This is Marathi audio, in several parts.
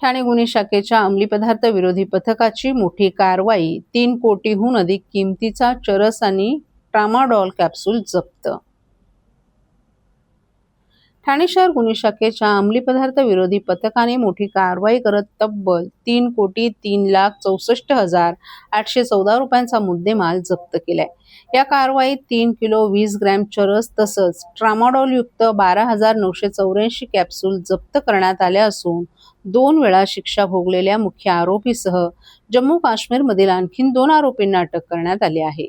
ठाणे गुन्हे शाखेच्या अंमली पदार्थ विरोधी पथकाची मोठी कारवाई. 3 कोटीहून अधिक किमतीचा चरस आणि ट्रामाडॉल कॅप्सूल जप्त. ठाणे शहर गुन्हे शाखेच्या अंमली पदार्थ विरोधी पथकाने मोठी कारवाई करत तब्बल 3,03,64,814 रुपयांचा मुद्देमाल जप्त केलाय. या कारवाईत 3 किलो 20 ग्रॅम चरस तसंच ट्रामाडॉल युक्त 12,984 कॅप्सूल जप्त करण्यात आल्या असून 2 वेळा शिक्षा भोगलेल्या मुख्य आरोपीसह जम्मू काश्मीरमधील आणखी 2 आरोपींना अटक करण्यात आली आहे.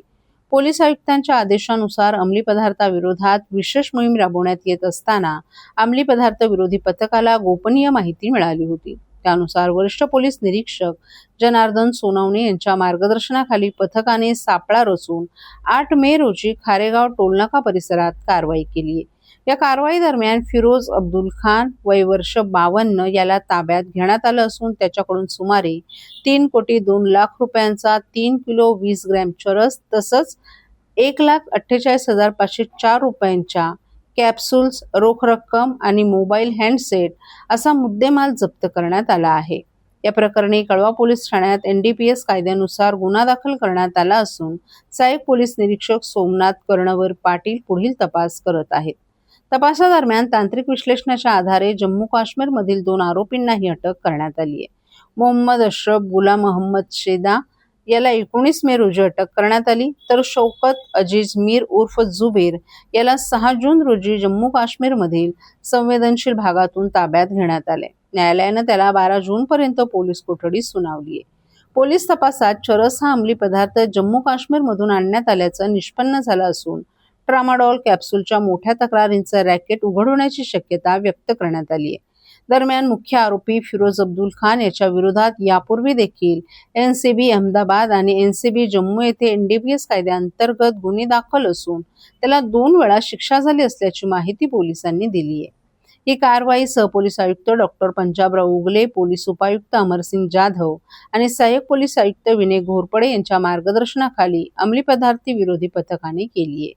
पोलीस आयुक्तांच्या आदेशानुसार अंमली पदार्थाविरोधात विशेष मोहीम राबवण्यात येत असताना अंमली पदार्थ विरोधी पथकाला गोपनीय माहिती मिळाली होती. त्यानुसार वरिष्ठ पोलीस निरीक्षक जनार्दन सोनवणे यांच्या मार्गदर्शनाखाली पथकाने सापळा रचून 8 मे रोजी खारेगाव टोलनाका परिसरात कारवाई केली. या कारवाई दरम्यान फिरोज अब्दुल खान वय वर्ष 52 याला ताब्यात घेण्यात आलं असून त्याच्याकडून सुमारे 3,02,00,000 रुपयांचा 3 किलो 20 ग्रॅम चरस तसंच 1,48,504 रुपयांच्या कॅप्सूल्स, रोख रक्कम आणि मोबाईल हँडसेट असा मुद्देमाल जप्त करण्यात आला आहे. या प्रकरणी कळवा पोलीस ठाण्यात NDPS कायद्यानुसार गुन्हा दाखल करण्यात आला असून सहाय्यक पोलीस निरीक्षक सोमनाथ कर्णवर पाटील पुढील तपास करत आहेत. तपासादरम्यान तांत्रिक विश्लेषणाच्या आधारे जम्मू काश्मीरमधील 2 आरोपींनाही अटक करण्यात आली आहे. मोहम्मद अशरफ गुलाम अहमद शेदा याला 19 मे रोजी अटक करण्यात आली, तर शौकत अजीज मीर उर्फ जुबेर याला 6 जून रोजी जम्मू काश्मीरमधील संवेदनशील भागातून ताब्यात घेण्यात आले. न्यायालयानं त्याला 12 जूनपर्यंत पोलीस कोठडी सुनावली आहे. पोलीस तपासात चरस हा अंमली पदार्थ जम्मू काश्मीरमधून आणण्यात आल्याचं निष्पन्न झालं असून ट्रामाडॉल कॅप्सूलच्या मोठ्या तक्रारींचं रॅकेट उघड होण्याची शक्यता व्यक्त करण्यात आली आहे. दरम्यान मुख्य आरोपी फिरोज अब्दुल खान याच्या विरोधात यापूर्वी देखील NCB अहमदाबाद आणि NCB जम्मू येथे NDPS कायद्याअंतर्गत गुन्हे दाखल असून त्याला 2 वेळा शिक्षा झाली असल्याची माहिती पोलिसांनी दिली आहे. ही कारवाई सहपोलीस आयुक्त डॉ. पंजाबराव उगले, पोलीस उपायुक्त अमरसिंग जाधव आणि सहाय्यक पोलीस आयुक्त विनय घोरपडे यांच्या मार्गदर्शनाखाली अंमली पदार्थ विरोधी पथकाने केली आहे.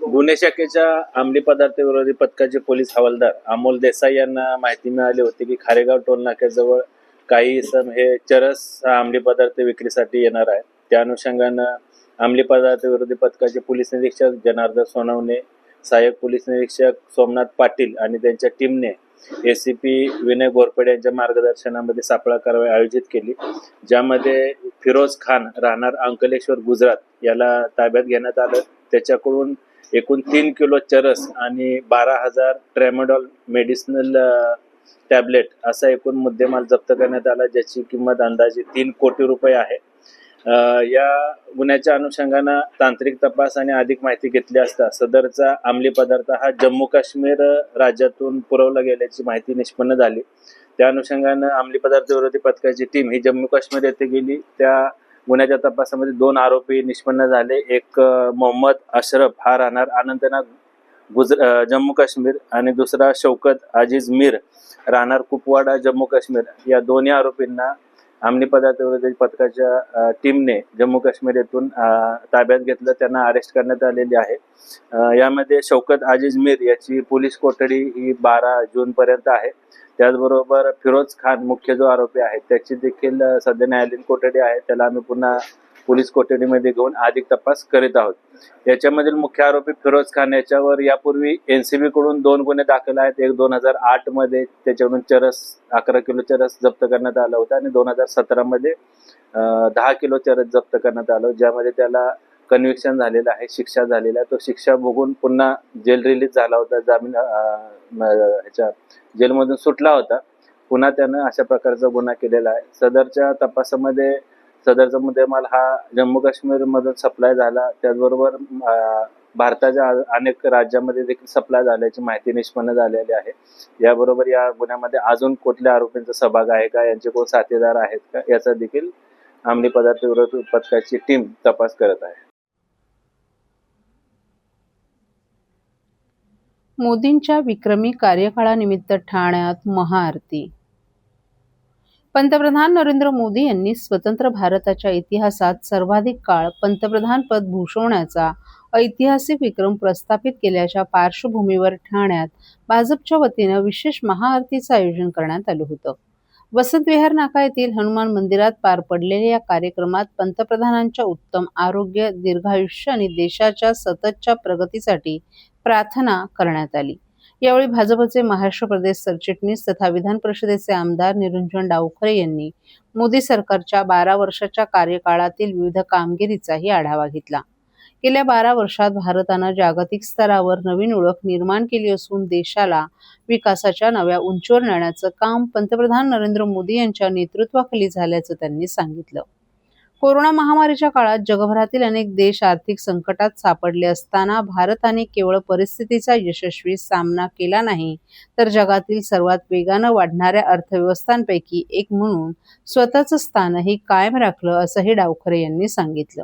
गुन्हे शाखेच्या अंमली पदार्थ विरोधी पथकाचे पोलीस हवालदार अमोल देसाई यांना माहिती मिळाली होती की खारेगाव टोल नाक्याजवळ काही इसम हे चरस हा अंमली पदार्थ विक्रीसाठी येणार आहे. त्या अनुषंगानं अंमली पदार्थ विरोधी पथकाचे पोलीस निरीक्षक जनार्दन सोनवणे, सहाय्यक पोलीस निरीक्षक सोमनाथ पाटील आणि त्यांच्या टीमने ACP विनय घोरपडे यांच्या मार्गदर्शनामध्ये सापळा कारवाई आयोजित केली, ज्यामध्ये फिरोज खान राहणार अंकलेश्वर गुजरात याला ताब्यात घेण्यात आलं. त्याच्याकडून एकूण 3 किलो चरस आणि 12,000 ट्रॅमाडॉल मेडिसिनल टॅबलेट असा एकूण मुद्देमाल जप्त करण्यात आला, ज्याची किंमत अंदाजे 3 कोटी रुपये आहे. या गुन्ह्याच्या अनुषंगानं तांत्रिक तपास आणि अधिक माहिती घेतली असता सदरचा अंमली पदार्थ हा जम्मू काश्मीर राज्यातून पुरवला गेल्याची माहिती निष्पन्न झाली. त्या अनुषंगानं अंमली पदार्थ विरोधी पथकाची टीम ही जम्मू काश्मीर येथे गेली. त्या गुन्ह्याच्या तपासामध्ये 2 आरोपी निष्पन्न झाले. एक मोहम्मद अशरफ हा राहणार अनंतनाग जम्मू काश्मीर आणि दुसरा शौकत अजीज मीर राहणार कुपवाडा जम्मू काश्मीर या दोन्ही आरोपींना अंमली पदार्थ विरोधी पथकाच्या टीमने जम्मू काश्मीर येथून ताब्यात घेतलं. त्यांना अरेस्ट करण्यात आलेली आहे. यामध्ये शौकत अजीज मीर याची पोलीस कोठडी ही 12 जून पर्यंत आहे. त्याचबरोबर फिरोज खान मुख्य जो आरोपी आहे त्याची देखील सध्या न्यायालयीन कोठडी आहे. त्याला आम्ही पुन्हा पोलीस कोठडीमध्ये घेऊन अधिक तपास करीत आहोत. याच्यामधील मुख्य आरोपी फिरोज खान याच्यावर यापूर्वी NCB कडून 2 गुन्हे दाखल आहेत. एक 2008 मध्ये त्याच्याकडून चरस 11 किलो चरस जप्त करण्यात आला होता आणि 2017 मध्ये 10 किलो चरस जप्त करण्यात आलं, ज्यामध्ये त्याला कन्व्हिक्शन झालेलं आहे, शिक्षा झालेला आहे. तो शिक्षा भोगून पुन्हा जेल रिलीज झाला होता, जामीन ह्याच्या जेलमधून सुटला होता. पुन्हा त्यानं अशा प्रकारचा गुन्हा केलेला आहे. सदरच्या तपासामध्ये सदरचा मुद्देमाल हा जम्मू काश्मीर मधून सप्लाय झाला, त्याचबरोबर भारताच्या अनेक राज्यामध्ये देखील सप्लाय झाल्याची माहिती निष्पन्न झालेली आहे. याबरोबर या गुन्ह्यामध्ये अजून कुठल्या आरोपींचा सहभाग आहे का, यांचे कोण साथीदार आहेत का, याचा देखील अंमली पदार्थ विरोधी पथकाची टीम तपास करत आहे. मोदींच्या विक्रमी कार्यकाळानिमित्त ठाण्यात महाआरती. पंतप्रधान नरेंद्र मोदी यांनी स्वतंत्र भारताच्या इतिहासात सर्वाधिक काळ पंतप्रधान पद भूषवण्याचा ऐतिहासिक विक्रम प्रस्थापित केल्याच्या पार्श्वभूमीवर ठाण्यात भाजपच्या वतीनं विशेष महाआरतीचं आयोजन करण्यात आलं होतं. वसंत विहार नाका येथील हनुमान मंदिरात पार पडलेल्या या कार्यक्रमात पंतप्रधानांच्या उत्तम आरोग्य, दीर्घायुष्य आणि देशाच्या सततच्या प्रगतीसाठी प्रार्थना करण्यात आली. यावेळी भाजपचे महाराष्ट्र प्रदेश सरचिटणीस तथा विधान परिषदेचे आमदार निरंजन डावखरे यांनी मोदी सरकारच्या 12 वर्षाच्या कार्यकाळातील विविध कामगिरीचाही आढावा घेतला. गेल्या 12 वर्षात भारतानं जागतिक स्तरावर नवीन ओळख निर्माण केली असून देशाला विकासाच्या नव्या उंचीवर नेण्याचं काम पंतप्रधान नरेंद्र मोदी यांच्या नेतृत्वाखाली झाल्याचं त्यांनी सांगितलं. कोरोना महामारीच्या काळात जगभरातील अनेक देश आर्थिक संकटात सापडले असताना भारताने केवळ परिस्थितीचा यशस्वी सामना केला नाही, तर जगातील सर्वात वेगानं वाढणाऱ्या अर्थव्यवस्थांपैकी एक म्हणून स्वतःचं स्थानही कायम राखलं, असंही डावखरे यांनी सांगितलं.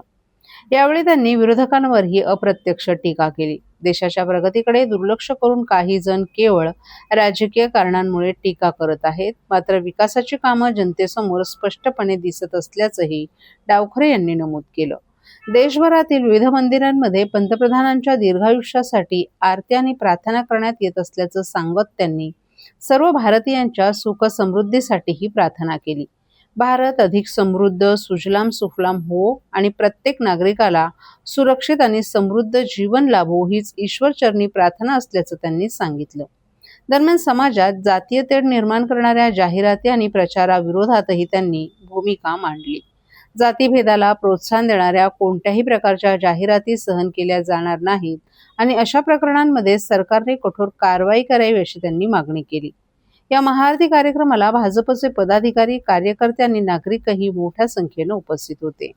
यावेळी त्यांनी विरोधकांवरही अप्रत्यक्ष टीका केली. देशाच्या प्रगतीकडे दुर्लक्ष करून काही जण केवळ राजकीय कारणांमुळे टीका करत आहेत, मात्र विकासाची कामं जनतेसमोर स्पष्टपणे दिसत असल्याचंही डावखरे यांनी नमूद केलं. देशभरातील विविध मंदिरांमध्ये पंतप्रधानांच्या दीर्घायुष्यासाठी आरती आणि प्रार्थना करण्यात येत असल्याचं सांगत त्यांनी सर्व भारतीयांच्या सुख समृद्धीसाठीही प्रार्थना केली. भारत अधिक समृद्ध, सुजलाम सुफलाम हो आणि प्रत्येक नागरिकाला सुरक्षित आणि समृद्ध जीवन लाभो हीच ईश्वरचरणी प्रार्थना असल्याचं त्यांनी सांगितलं. दरम्यान समाजात जातीय तेढ निर्माण करणाऱ्या जाहिराती आणि प्रचाराविरोधातही त्यांनी भूमिका मांडली. जातीभेदाला प्रोत्साहन देणाऱ्या कोणत्याही प्रकारच्या जाहिराती सहन केल्या जाणार नाहीत आणि अशा प्रकरणांमध्ये सरकारने कठोर कारवाई करावी अशी त्यांनी मागणी केली. या महाआरती कार्यक्रमाला भाजपचे पदाधिकारी, कार्यकर्ते आणि नागरिकही मोठ्या संख्येनं उपस्थित होते.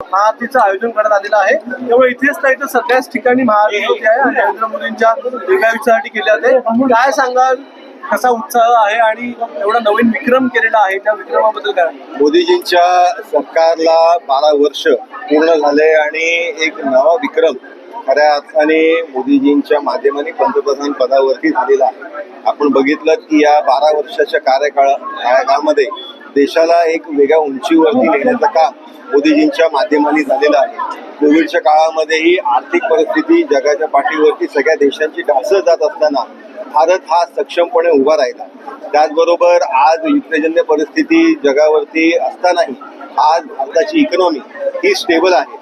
महाआरतीचं आयोजन करण्यात आलेलं आहे. त्यामुळे इथेच नाही तर सगळ्याच ठिकाणी महाआरती होते आहे आणि नरेंद्र मोदींच्या दीर्घायुष्यासाठी केले जाते. काय सांगाल, कसा उत्साह आहे आणि एवढा नवीन विक्रम केलेला आहे, त्या विक्रमाबद्दल काय? मोदीजींच्या सरकारला 12 वर्ष पूर्ण झाले आणि एक नवा विक्रम खऱ्या अर्थाने मोदीजींच्या माध्यमाने पंतप्रधान पदावरती झालेला आहे. आपण बघितलं की या 12 वर्षाच्या कार्यकाळामध्ये देशाला एक वेगळ्या उंचीवरती नेण्याचं काम मोदीजींच्या माध्यमाने झालेलं आहे. कोविडच्या काळामध्येही आर्थिक परिस्थिती जगाच्या पाठीवरती सगळ्या देशांची ढासळत जात असताना भारत हा सक्षमपणे उभा राहिला. त्याचबरोबर आज युद्धजन्य परिस्थिती जगावरती असतानाही आज भारताची इकॉनॉमी ही स्टेबल आहे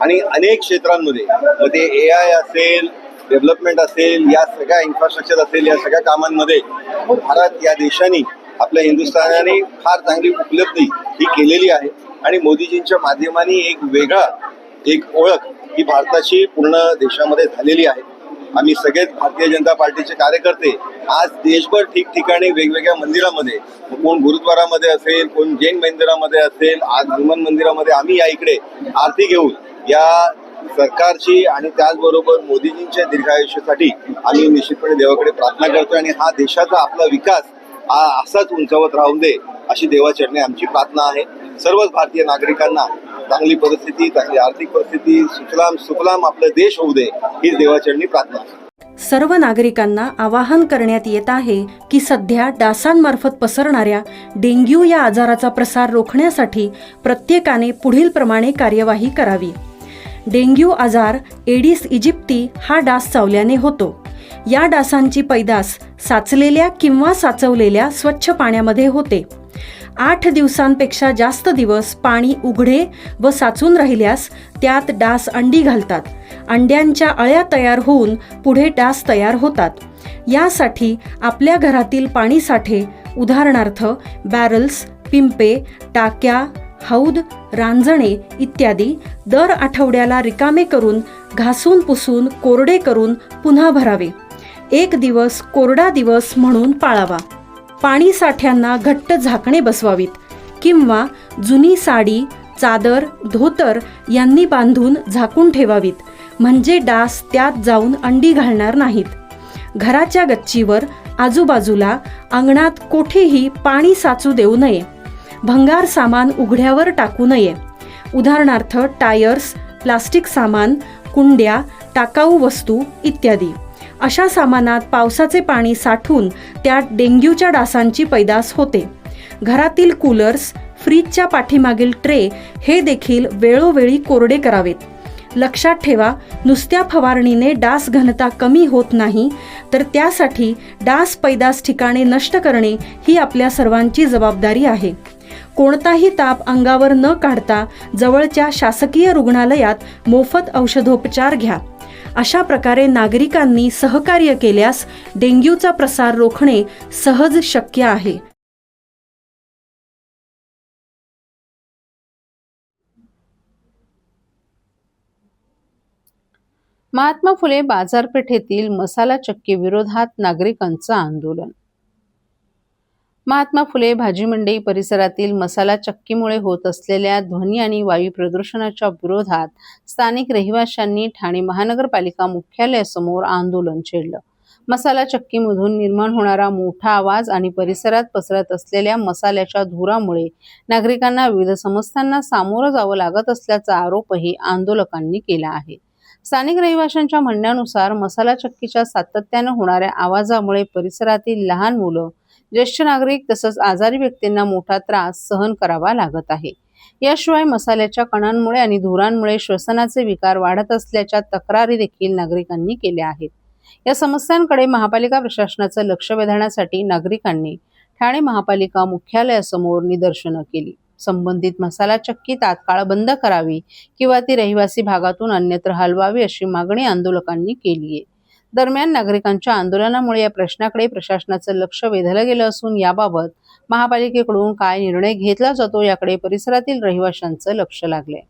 आणि अनेक क्षेत्रांमध्ये ते AI असेल, डेव्हलपमेंट असेल, या सगळ्या इन्फ्रास्ट्रक्चर असेल, या सगळ्या कामांमध्ये भारत या देशाने, आपल्या हिंदुस्थानाने फार चांगली उपलब्धी ही केलेली आहे आणि मोदीजींच्या माध्यमाने एक ओळख ही भारताची पूर्ण देशामध्ये झालेली आहे. आम्ही सगळेच भारतीय जनता पार्टीचे कार्यकर्ते आज देशभर ठिकठिकाणी वेगवेगळ्या मंदिरामध्ये, कोण गुरुद्वारामध्ये असेल, कोण जैन मंदिरामध्ये असेल, आज हनुमान मंदिरामध्ये आम्ही या इकडे आरती घेऊन या सरकारची आणि त्याचबरोबर मोदीजींच्या दीर्घायुष्यासाठी आम्ही निश्चितपणे देवाकडे प्रार्थना करतोय आणि हा देशाचा आपला विकास हा असाच उंचावत राहून दे अशी देवाचरणी आमची प्रार्थना आहे. सर्वच भारतीय नागरिकांना चांगली परिस्थिती, चांगली आर्थिक परिस्थिती, सुफलाम आपला देश होऊ दे हीच देवाचरणी प्रार्थना. सर्व नागरिकांना आवाहन करण्यात येत आहे की सध्या डासांमार्फत पसरणाऱ्या डेंग्यू या आजाराचा प्रसार रोखण्यासाठी प्रत्येकाने पुढील प्रमाणे कार्यवाही करावी. डेंग्यू आजार एडिस इजिप्ती हा डास चावल्याने होतो. या डासांची पैदास साचलेल्या किंवा साचवलेल्या स्वच्छ पाण्यामध्ये होते. 8 दिवसांपेक्षा जास्त दिवस पाणी उघडे व साचून राहिल्यास त्यात डास अंडी घालतात. अंड्यांच्या अळ्या तयार होऊन पुढे डास तयार होतात. यासाठी आपल्या घरातील पाणी साठे, उदाहरणार्थ बॅरल्स, पिंपे, टाक्या, हौद, रांजणे इत्यादी दर आठवड्याला रिकामे करून घासून पुसून कोरडे करून पुन्हा भरावे. 1 दिवस कोरडा दिवस म्हणून पाळावा. पाणी साठ्यांना घट्ट झाकणे बसवावीत किंवा जुनी साडी, चादर, धोतर यांनी बांधून झाकून ठेवावीत, म्हणजे डास त्यात जाऊन अंडी घालणार नाहीत. घराच्या गच्चीवर, आजूबाजूला, अंगणात कोठेही पाणी साचू देऊ नये. भंगार सामान उघड्यावर टाकू नये, उदाहरणार्थ टायर्स, प्लास्टिक सामान, कुंड्या, टाकाऊ वस्तू इत्यादी. अशा सामानात पावसाचे पाणी साठून त्यात डेंग्यूच्या डासांची पैदास होते. घरातील कूलर्स, फ्रीजच्या पाठीमागील ट्रे हे देखील वेळोवेळी कोरडे करावेत. लक्षात ठेवा, नुसत्या फवारणीने डास घनता कमी होत नाही, तर त्यासाठी डास पैदास ठिकाणे नष्ट करणे ही आपल्या सर्वांची जबाबदारी आहे. कोणताही ताप अंगावर न काढता जवळच्या शासकीय रुग्णालयात मोफत औषधोपचार घ्या. अशा प्रकारे नागरिकांनी सहकार्य केल्यास डेंग्यूचा प्रसार रोखणे सहज शक्य आहे. महात्मा फुले बाजारपेठेतील मसाला चक्की विरोधात नागरिकांचं आंदोलन. महात्मा फुले भाजी मंडई परिसरातील मसाला चक्कीमुळे होत असलेल्या ध्वनी आणि वायू प्रदूषणाच्या विरोधात स्थानिक रहिवाशांनी ठाणे महानगरपालिका मुख्यालयासमोर आंदोलन छेडलं. मसाला चक्कीमधून निर्माण होणारा मोठा आवाज आणि परिसरात पसरत असलेल्या मसाल्याच्या धुरामुळे नागरिकांना विविध समस्यांना सामोरं जावं लागत असल्याचा आरोपही आंदोलकांनी केला आहे. स्थानिक रहिवाशांच्या म्हणण्यानुसार मसाला चक्कीच्या सातत्यानं होणाऱ्या आवाजामुळे परिसरातील लहान मुलं, ज्येष्ठ नागरिक तसंच आजारी व्यक्तींना मोठा त्रास सहन करावा लागत आहे. याशिवाय मसाल्याच्या कणांमुळे आणि धुरांमुळे श्वसनाचे विकार वाढत असल्याच्या तक्रारी देखील नागरिकांनी केल्या आहेत. या समस्यांकडे महापालिका प्रशासनाचं लक्ष वेधण्यासाठी नागरिकांनी ठाणे महापालिका मुख्यालयासमोर निदर्शनं केली. संबंधित मसाला चक्की तात्काळ बंद करावी किंवा ती रहिवासी भागातून अन्यत्र हलवावी अशी मागणी आंदोलकांनी केली आहे. दरम्यान नागरिकांच्या आंदोलनामुळे या प्रश्नाकडे प्रशासनाचं लक्ष वेधलं गेलं असून याबाबत महापालिकेकडून काय निर्णय घेतला जातो याकडे परिसरातील रहिवाशांचं लक्ष लागलंय.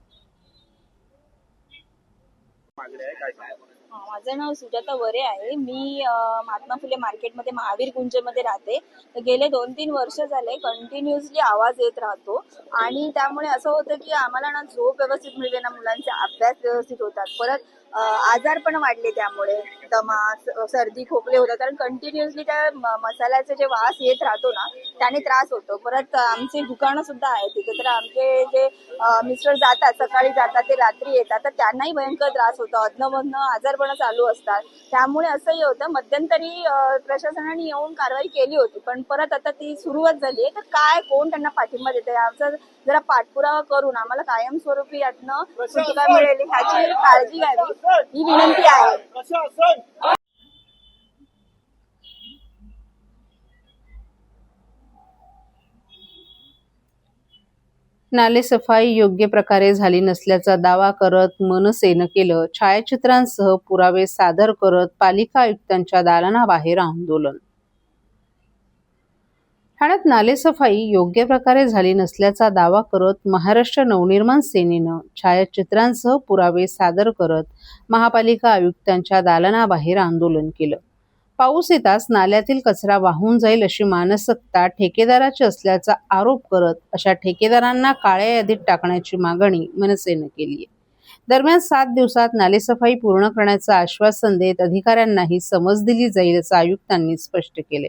माझं नाव सुजाता वरे आहे. मी महात्मा फुले मार्केटमध्ये महावीर गुंजमध्ये राहते. तर गेले 2-3 वर्ष झाले कंटिन्युअसली आवाज येत राहतो आणि त्यामुळे असं होतं की आम्हाला ना झोप व्यवस्थित मिळते ना, मुलांचे अभ्यास व्यवस्थित होतात. परत आजार पण वाढले, त्यामुळे दमा, सर्दी, खोकले होतात. कारण कंटिन्युअसली त्या मसाल्याचे जे वास येत राहतो ना, त्याने त्रास होतो. परत आमचे दुकानं सुद्धा आहेत तिथे, तर आमचे जे मिस्टर जातात, सकाळी जातात ते रात्री येतात, तर त्यांनाही भयंकर त्रास होतो. अधनं आजारपणं चालू असतात. त्यामुळे असंही होतं. मध्यंतरी प्रशासनाने येऊन कारवाई केली होती, पण परत आता ती सुरुवात झाली आहे. तर काय, कोण त्यांना पाठिंबा देतं याचा जरा पाठपुरावा करून आम्हाला कायमस्वरूपी यातनं सुटका मिळेल ह्याची काळजी घ्यावी ही विनंती आहे. नालेसफाई योग्य प्रकारे झाली नसल्याचा दावा करत मनसेनं केलं छायाचित्रांसह पुरावे सादर करत पालिका आयुक्तांच्या दालनाबाहेर आंदोलन. ठाण्यात नालेसफाई योग्य प्रकारे झाली नसल्याचा दावा करत महाराष्ट्र नवनिर्माण सेनेनं छायाचित्रांसह पुरावे सादर करत महापालिका आयुक्तांच्या दालनाबाहेर आंदोलन केलं. पाऊस येताच नाल्यातील कचरा वाहून जाईल अशी मानसिकता ठेकेदाराची असल्याचा आरोप करत अशा ठेकेदारांना काळ्या यादीत टाकण्याची मागणी मनसेनं केली आहे. दरम्यान 7 दिवसात नालेसफाई पूर्ण करण्याचं आश्वासन देत अधिकाऱ्यांनाही समज दिली जाईल असं आयुक्तांनी स्पष्ट केले.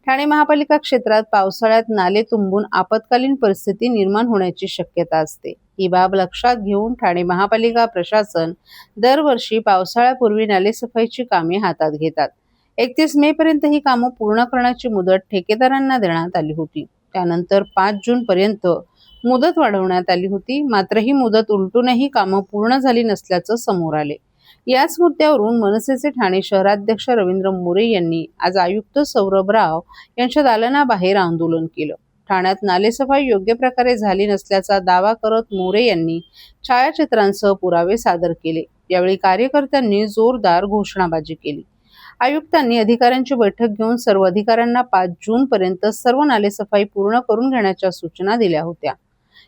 ठाणे महापालिका क्षेत्रात पावसाळ्यात नाले तुंबून आपत्कालीन परिस्थिती निर्माण होण्याची शक्यता असते. ही बाब लक्षात घेऊन ठाणे महापालिका प्रशासन दरवर्षी पावसाळ्यापूर्वी नालेसफाईची कामे हातात घेतात. 31 मे पर्यंत ही कामं पूर्ण करण्याची मुदत ठेकेदारांना देण्यात आली होती. त्यानंतर 5 जून पर्यंत मुदत वाढवण्यात आली होती. मात्र ही मुदत उलटूनही कामं पूर्ण झाली नसल्याचं समोर आले. याच मुद्द्यावरून मनसेचे ठाणे शहराध्यक्ष रवींद्र मोरे यांनी आज आयुक्त सौरभ राव यांच्या दालनाबाहेर आंदोलन केलं. ठाण्यात नालेसफाई योग्य प्रकारे झाली नसल्याचा दावा करत मोरे यांनी छायाचित्रांसह पुरावे सादर केले. यावेळी कार्यकर्त्यांनी जोरदार घोषणाबाजी केली. आयुक्तांनी अधिकाऱ्यांची बैठक घेऊन सर्व अधिकाऱ्यांना 5 जून पर्यंत सर्व नालेसफाई पूर्ण करून घेण्याच्या सूचना दिल्या होत्या.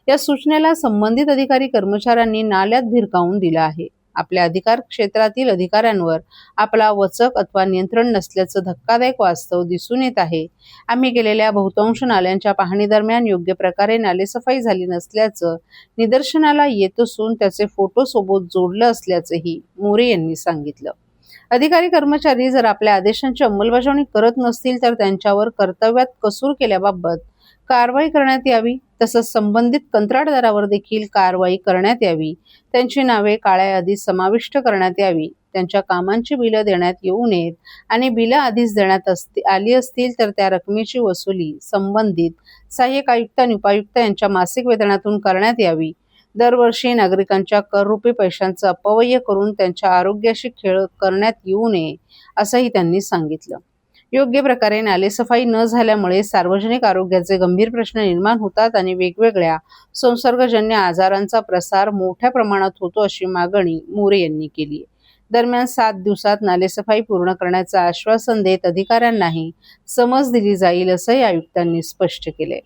या सूचनेला संबंधित अधिकारी कर्मचाऱ्यांनी नाल्यात भिरकावून दिला आहे. आपल्या अधिकार क्षेत्रातील अधिकाऱ्यांवर आपला वचक अथवा नियंत्रण नसल्याचं धक्कादायक वास्तव दिसून येत आहे. आम्ही केलेल्या बहुतांश नाल्यांच्या पाहणी दरम्यान योग्य प्रकारे नालेसफाई झाली नसल्याचं निदर्शनाला येत असून त्याचे फोटो सोबत जोडलं असल्याचंही मोरे यांनी सांगितलं. अधिकारी कर्मचारी जर आपल्या आदेशांची अंमलबजावणी करत नसतील तर त्यांच्यावर कर्तव्यात कसूर केल्याबाबत कारवाई करण्यात यावी. तसंच संबंधित कंत्राटदारावर देखील कारवाई करण्यात यावी. त्यांची नावे काळ्या यादीत समाविष्ट करण्यात यावी. त्यांच्या कामांची बिलं देण्यात येऊ नयेत आणि बिलं आधीच देण्यात आली असतील तर त्या रकमेची वसुली संबंधित सहाय्यक आयुक्त आणि उपायुक्त यांच्या मासिक वेतनातून करण्यात यावी. दरवर्षी नागरिकांच्या कररूपी पैशांचा अपव्यय करून त्यांच्या आरोग्याशी खेळ करण्यात येऊ नये असंही त्यांनी सांगितलं. योग्य प्रकारे नालेसफाई न झाल्यामुळे सार्वजनिक आरोग्याचे गंभीर प्रश्न निर्माण होतात आणि वेगवेगळ्या संसर्गजन्य आजारांचा प्रसार मोठ्या प्रमाणात होतो अशी मागणी मोरे यांनी केली. दरम्यान 7 दिवसात नालेसफाई पूर्ण करण्याचं आश्वासन देत अधिकाऱ्यांनाही समज दिली जाईल असंही आयुक्तांनी स्पष्ट केले.